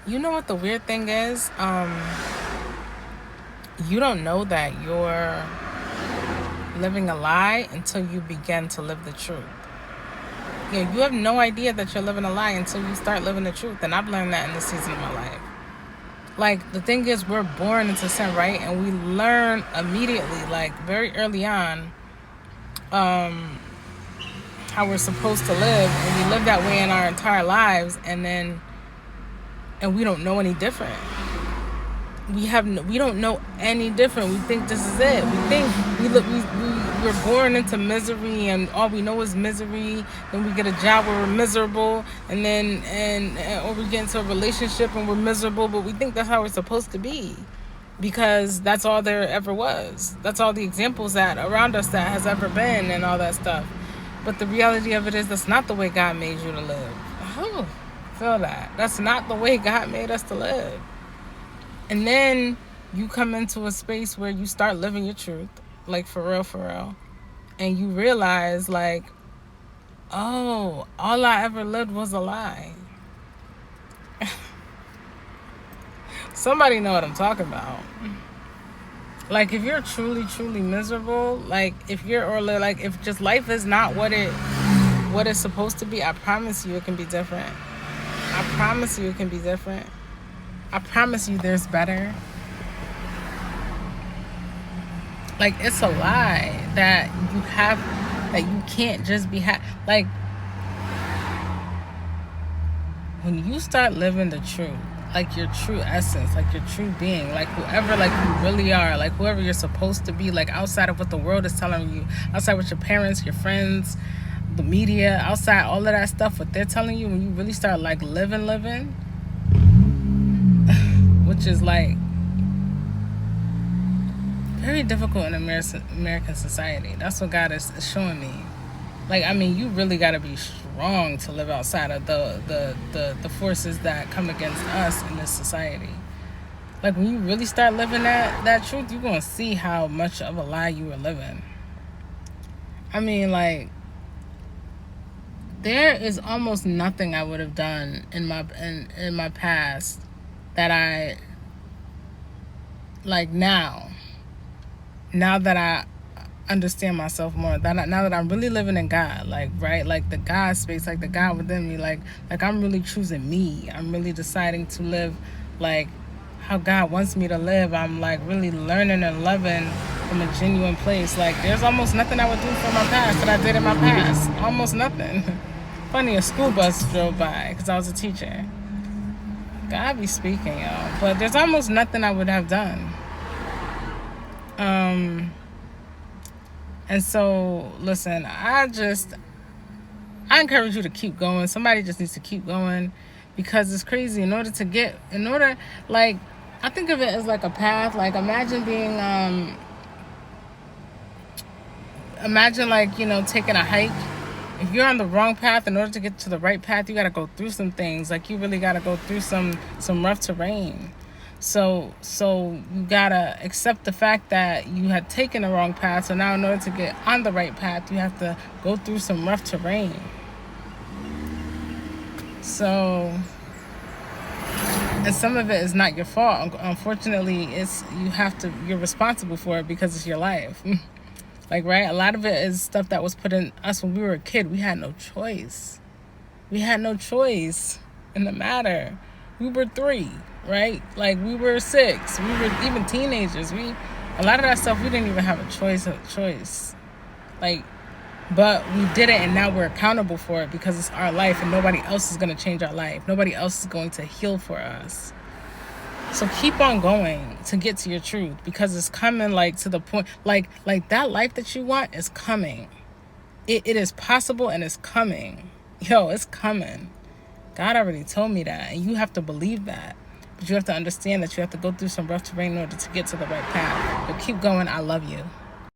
You know what the weird thing is? You don't know that you're living a lie until you begin to live the truth. You have no idea that you're living a lie until you start living the truth. And I've learned that in this season of my life. Like, the thing is, we're born into sin, right? And we learn immediately, like, very early on, how we're supposed to live. And we live that way in our entire lives. And we don't know any different. We don't know any different. We think this is it. We think we're born into misery, and all we know is misery. Then we get a job where we're miserable, and then or we get into a relationship and we're miserable. But we think that's how we're supposed to be, because that's all there ever was. That's all the examples that around us that has ever been, and all that stuff. But the reality of it is, that's not the way God made you to live. Oh, feel that. That's not the way God made us to live. And then you come into a space where you start living your truth, like for real. And you realize, like, oh, all I ever lived was a lie. Somebody know what I'm talking about. Like, if you're truly miserable, like, if just life is not what it's supposed to be, I promise you it can be different. I promise you it can be different. I promise you there's better. Like, it's a lie that you can't just be like, when you start living the truth, like your true essence, like your true being, like whoever, like you really are, like whoever you're supposed to be, like outside of what the world is telling you, outside with your parents, your friends, the media, outside all of that stuff, what they're telling you, when you really start like living, which is like very difficult in American society. That's what God is showing me. Like, I mean, you really got to be strong to live outside of the forces that come against us in this society. Like, when you really start living that truth, you're going to see how much of a lie you were living. I mean, like, there is almost nothing I would have done in my past that I, like, now that I understand myself more, now that I'm really living in God, like, right, like the God space, like the God within me, like I'm really choosing me. I'm really deciding to live like how God wants me to live. I'm like really learning and loving from a genuine place. Like, there's almost nothing I would do from my past that I did in my past. Almost nothing. Funny, a school bus drove by because I was a teacher. God be speaking, y'all. But there's almost nothing I would have done. And so, listen, I encourage you to keep going. Somebody just needs to keep going, because it's crazy. Like, I think of it as like a path. Like, imagine like, taking a hike. If you're on the wrong path, in order to get to the right path, you got to go through some things. Like, you really got to go through some rough terrain. So you gotta accept the fact that you had taken the wrong path. So now, in order to get on the right path, you have to go through some rough terrain. So, and some of it is not your fault. Unfortunately, you're responsible for it because it's your life. Like, right? A lot of it is stuff that was put in us when we were a kid. We had no choice. We had no choice in the matter. We were 3, right? Like, we were 6. We were even teenagers. A lot of that stuff, we didn't even have a choice. Like, but we did it, and now we're accountable for it because it's our life, and nobody else is going to change our life. Nobody else is going to heal for us. So keep on going to get to your truth, because it's coming, like, to the point, like that life that you want is coming. It is possible, and it's coming. Yo, it's coming. God already told me that, and you have to believe that. But you have to understand that you have to go through some rough terrain in order to get to the right path. But keep going. I love you.